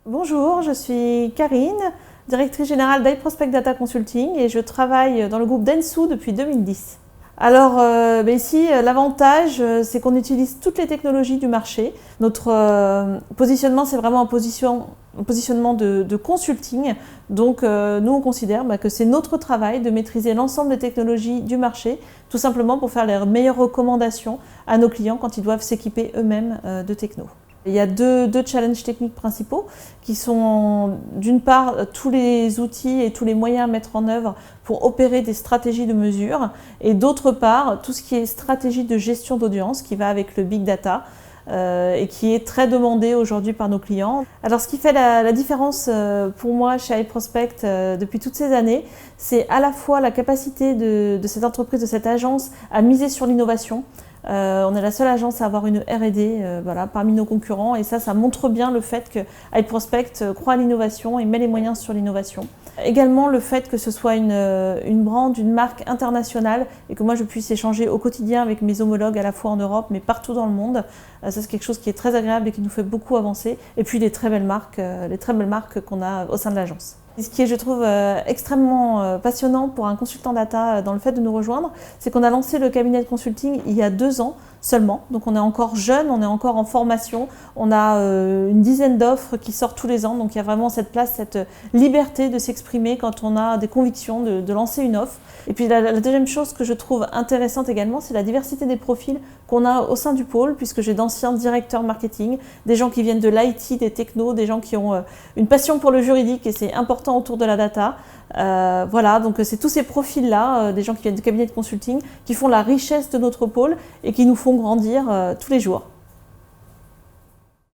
Bonjour, je suis Karine, directrice générale d'iProspect Data Consulting et je travaille dans le groupe Dentsu depuis 2010. Alors ici, l'avantage, c'est qu'on utilise toutes les technologies du marché. Notre positionnement, c'est vraiment un positionnement de consulting. Donc nous, on considère que c'est notre travail de maîtriser l'ensemble des technologies du marché, tout simplement pour faire les meilleures recommandations à nos clients quand ils doivent s'équiper eux-mêmes de techno. Il y a deux challenges techniques principaux qui sont d'une part tous les outils et tous les moyens à mettre en œuvre pour opérer des stratégies de mesure et d'autre part tout ce qui est stratégie de gestion d'audience qui va avec le big data et qui est très demandé aujourd'hui par nos clients. Alors ce qui fait la différence pour moi chez iProspect depuis toutes ces années, c'est à la fois la capacité de cette entreprise, de cette agence à miser sur l'innovation. On est la seule agence à avoir une R&D parmi nos concurrents et ça montre bien le fait que iProspect croit à l'innovation et met les moyens sur l'innovation. Également le fait que ce soit une brand, une marque internationale et que moi je puisse échanger au quotidien avec mes homologues à la fois en Europe mais partout dans le monde. Ça c'est quelque chose qui est très agréable et qui nous fait beaucoup avancer. Et puis les très belles marques qu'on a au sein de l'agence. Ce qui est, je trouve, extrêmement passionnant pour un consultant data dans le fait de nous rejoindre, c'est qu'on a lancé le cabinet de consulting il y a 2 ans seulement. Donc on est encore jeune, on est encore en formation, on a une dizaine d'offres qui sortent tous les ans. Donc il y a vraiment cette place, cette liberté de s'exprimer quand on a des convictions de lancer une offre. Et puis la deuxième chose que je trouve intéressante également, c'est la diversité des profils qu'on a au sein du pôle, puisque j'ai d'anciens directeurs marketing, des gens qui viennent de l'IT, des technos, des gens qui ont une passion pour le juridique et c'est important autour de la data. Voilà, donc c'est tous ces profils-là, des gens qui viennent de cabinets de consulting, qui font la richesse de notre pôle et qui nous font grandir tous les jours.